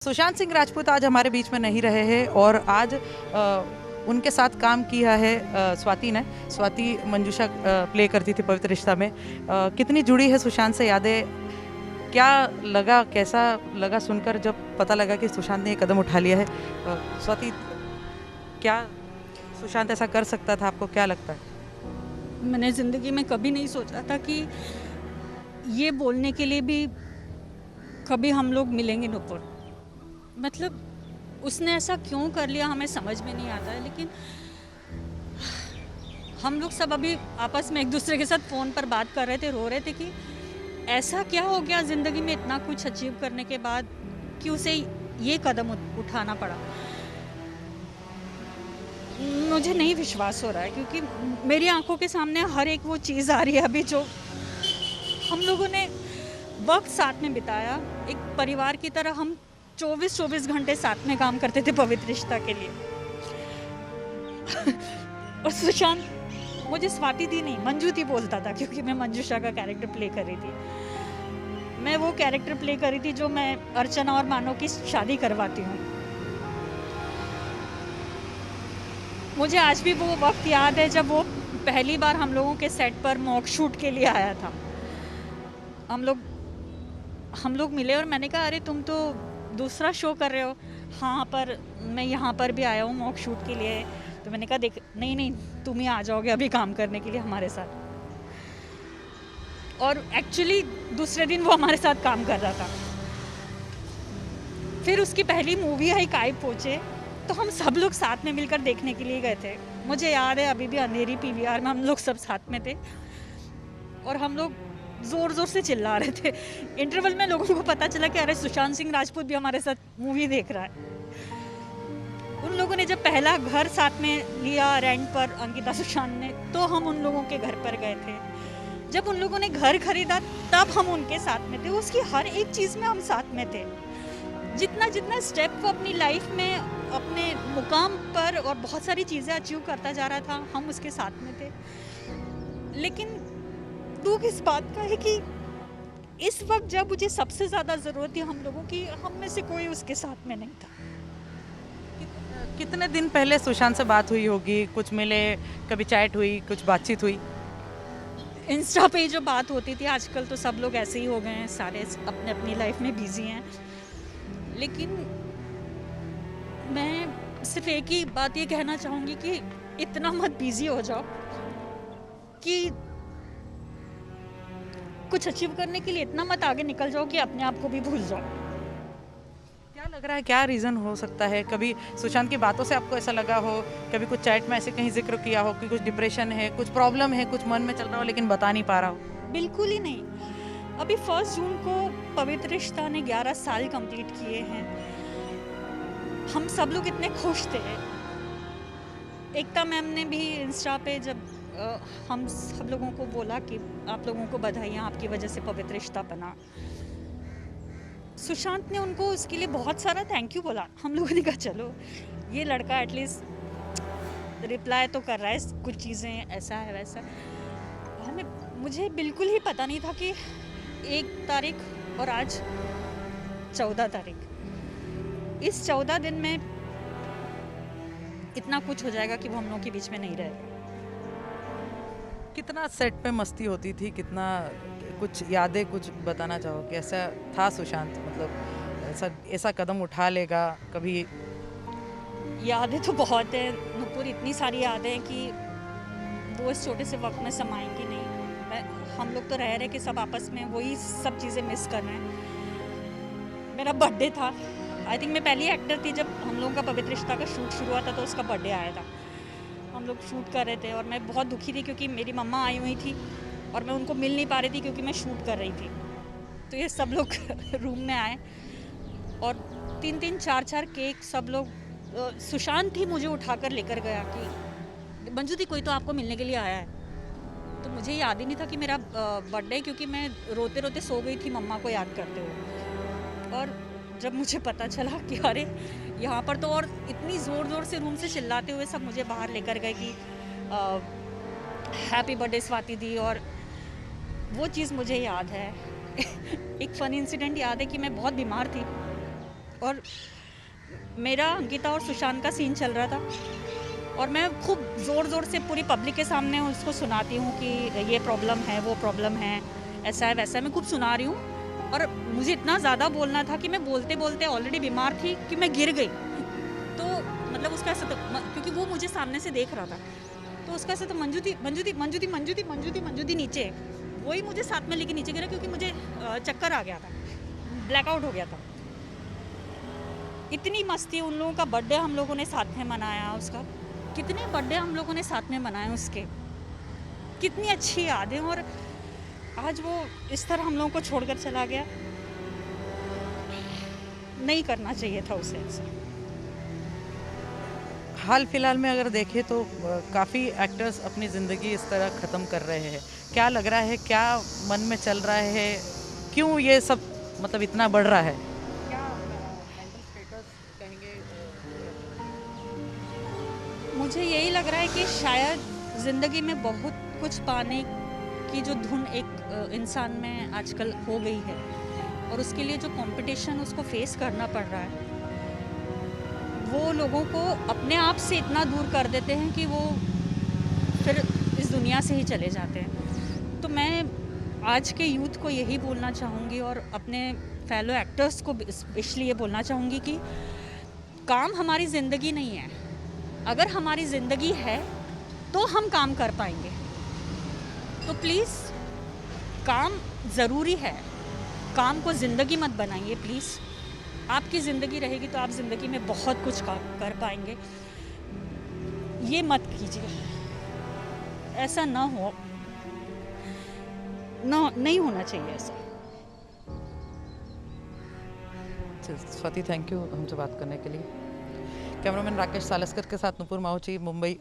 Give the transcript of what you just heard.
सुशांत सिंह राजपूत आज हमारे बीच में नहीं रहे हैं और आज उनके साथ काम किया है स्वाति मंजूषा प्ले करती थी पवित्र रिश्ता में। कितनी जुड़ी है सुशांत से यादें, क्या लगा, कैसा लगा सुनकर जब पता लगा कि सुशांत ने ये कदम उठा लिया है? स्वाति, क्या सुशांत ऐसा कर सकता था, आपको क्या लगता है? मैंने ज़िंदगी में कभी नहीं सोचा था कि ये बोलने के लिए भी कभी हम लोग मिलेंगे नुपुर। मतलब उसने ऐसा क्यों कर लिया हमें समझ में नहीं आता है, लेकिन हम लोग सब अभी आपस में एक दूसरे के साथ फ़ोन पर बात कर रहे थे, रो रहे थे कि ऐसा क्या हो गया ज़िंदगी में इतना कुछ अचीव करने के बाद कि उसे ये कदम उठाना पड़ा। मुझे नहीं विश्वास हो रहा है क्योंकि मेरी आंखों के सामने हर एक वो चीज़ आ रही है अभी जो हम लोगों ने वक्त साथ में बिताया। एक परिवार की तरह हम 24-24 घंटे साथ में काम करते थे पवित्र रिश्ता के लिए। और सुशांत मुझे स्वाति दी नहीं, मंजू दी बोलता था, क्योंकि मैं मंजूषा का कैरेक्टर प्ले कर रही थी। मैं वो कैरेक्टर प्ले कर रही थी जो मैं अर्चना और मानव की शादी करवाती हूँ। मुझे आज भी वो वक्त याद है जब वो पहली बार हम लोगों के सेट पर मॉक शूट के लिए आया था। हम लोग मिले और मैंने कहा अरे तुम तो दूसरा शो कर रहे हो। हाँ, पर मैं यहाँ पर भी आया हूँ मॉक शूट के लिए। तो मैंने कहा देख, नहीं तुम ही आ जाओगे अभी काम करने के लिए हमारे साथ। और एक्चुअली दूसरे दिन वो हमारे साथ काम कर रहा था। फिर उसकी पहली मूवी आई काई पोचे, तो हम सब लोग साथ में मिलकर देखने के लिए गए थे। मुझे याद है अभी भी, अंधेरी पीवीआर में हम लोग सब साथ में थे और हम लोग जोर जोर से चिल्ला रहे थे। इंटरवल में लोगों को पता चला कि अरे सुशांत सिंह राजपूत भी हमारे साथ मूवी देख रहा है। उन लोगों ने जब पहला घर साथ में लिया रेंट पर, अंकिता सुशांत ने, तो हम उन लोगों के घर पर गए थे। जब उन लोगों ने घर खरीदा तब हम उनके साथ में थे। उसकी हर एक चीज़ में हम साथ में थे। जितना स्टेप वो अपनी लाइफ में अपने मुकाम पर और बहुत सारी चीज़ें अचीव करता जा रहा था, हम उसके साथ में थे। लेकिन दुख इस बात का है कि इस वक्त जब मुझे सबसे ज़्यादा ज़रूरत थी हम लोगों की, हम में से कोई उसके साथ में नहीं था। कितने दिन पहले सुशांत से बात हुई होगी? कुछ मिले, कभी चैट हुई, कुछ बातचीत हुई? इंस्टा पे जो बात होती थी, आजकल तो सब लोग ऐसे ही हो गए हैं, सारे अपने अपनी लाइफ में बिजी हैं। लेकिन मैं सिर्फ एक ही बात ये कहना चाहूँगी कि इतना मत बिजी हो जाओ कि कुछ अचीव करने के लिए इतना मत आगे निकल जाओ कि अपने आप को भी भूल जाओ। क्या लग रहा है, क्या रीज़न हो सकता है? कभी सुशांत की बातों से आपको ऐसा लगा हो, कभी कुछ चैट में ऐसे कहीं जिक्र किया हो कि कुछ डिप्रेशन है, कुछ प्रॉब्लम है, कुछ मन में चल रहा हो लेकिन बता नहीं पा रहा हो? बिल्कुल ही नहीं। अभी 1 जून को पवित्र रिश्ता ने 11 साल कंप्लीट किए हैं। हम सब लोग इतने खुश थे। एकता मैम ने भी इंस्टा पे जब हम सब लोगों को बोला कि आप लोगों को बधाइयाँ, आपकी वजह से पवित्र रिश्ता बना। सुशांत ने उनको उसके लिए बहुत सारा थैंक यू बोला। हम लोगों ने कहा चलो ये लड़का एटलीस्ट रिप्लाई तो कर रहा है, कुछ चीज़ें ऐसा है वैसा। मुझे बिल्कुल ही पता नहीं था कि 1 तारीख और आज 14 तारीख, इस 14 दिन में इतना कुछ हो जाएगा कि वो हम लोगों के बीच में नहीं रहेगा। कितना सेट पे मस्ती होती थी, कितना, कुछ यादें कुछ बताना चाहोगे? ऐसा था सुशांत, मतलब ऐसा कदम उठा लेगा कभी? यादें तो बहुत है नुपुर, इतनी सारी यादें हैं कि वो इस छोटे से वक्त में समाएंगी नहीं। हम लोग तो रह रहे कि सब आपस में वही सब चीज़ें मिस कर रहे हैं। मेरा बर्थडे था, आई थिंक मैं पहली एक्टर थी जब हम लोगों का पवित्र रिश्ता का शूट शुरू हुआ था, तो उसका बर्थडे आया था। हम लोग शूट कर रहे थे और मैं बहुत दुखी थी क्योंकि मेरी मम्मा आई हुई थी और मैं उनको मिल नहीं पा रही थी क्योंकि मैं शूट कर रही थी। तो ये सब लोग रूम में आए और 3-3 4-4 केक सब लोग, सुशांत ही मुझे उठाकर लेकर गया कि मंजू दी कोई तो आपको मिलने के लिए आया है। तो मुझे याद ही नहीं था कि मेरा बर्थडे, क्योंकि मैं रोते रोते सो गई थी मम्मा को याद करते हुए। और जब मुझे पता चला कि अरे यहाँ पर तो, और इतनी ज़ोर ज़ोर से रूम से चिल्लाते हुए सब मुझे बाहर लेकर गए कि हैप्पी बर्थडे स्वाति दी। और वो चीज़ मुझे याद है। एक फ़नी इंसिडेंट याद है कि मैं बहुत बीमार थी और मेरा अंकिता और सुशांत का सीन चल रहा था और मैं खूब ज़ोर ज़ोर से पूरी पब्लिक के सामने उसको सुनाती हूँ कि ये प्रॉब्लम है, वो प्रॉब्लम है, ऐसा है वैसा है, मैं खूब सुना रही हूँ। और मुझे इतना ज़्यादा बोलना था कि मैं बोलते बोलते ऑलरेडी बीमार थी कि मैं गिर गई। तो मतलब उसका ऐसा क्योंकि वो मुझे सामने से देख रहा था, तो उसका ऐसा तो मंजूदी मंजूदी मंजूदी मंजूदी मंजूदी मंजूदी नीचे, वही मुझे साथ में लेके नीचे गिरा क्योंकि मुझे चक्कर आ गया था, ब्लैकआउट हो गया था। इतनी मस्ती, उन लोगों का बर्थडे हम लोगों ने साथ में मनाया, उसका कितने बर्थडे हम लोगों ने साथ में मनाए, उसके कितनी अच्छी यादें। और आज वो इस तरह हम लोगों को छोड़कर चला गया, नहीं करना चाहिए था उसे ऐसा। हाल फिलहाल में अगर देखें तो काफ़ी एक्टर्स अपनी ज़िंदगी इस तरह ख़त्म कर रहे हैं। क्या लग रहा है, क्या मन में चल रहा है, क्यों ये सब मतलब इतना बढ़ रहा है? क्या मेंटल स्टेटस कहेंगे? मुझे यही लग रहा है कि शायद ज़िंदगी में बहुत कुछ पाने की जो धुन एक इंसान में आजकल हो गई है और उसके लिए जो कंपटीशन उसको फेस करना पड़ रहा है, वो लोगों को अपने आप से इतना दूर कर देते हैं कि वो फिर इस दुनिया से ही चले जाते हैं। तो मैं आज के यूथ को यही बोलना चाहूँगी और अपने फेलो एक्टर्स को स्पेशली ये बोलना चाहूँगी कि काम हमारी ज़िंदगी नहीं है। अगर हमारी ज़िंदगी है तो हम काम कर पाएंगे, तो प्लीज़ काम ज़रूरी है, काम को ज़िंदगी मत बनाइए प्लीज़। आपकी ज़िंदगी रहेगी तो आप ज़िंदगी में बहुत कुछ काम कर पाएंगे, ये मत कीजिए, ऐसा ना हो, ना नहीं होना चाहिए ऐसा। स्वाति, थैंक यू हमसे बात करने के लिए। कैमरामैन राकेश सालस्कर के साथ नुपुर माहुची, मुंबई।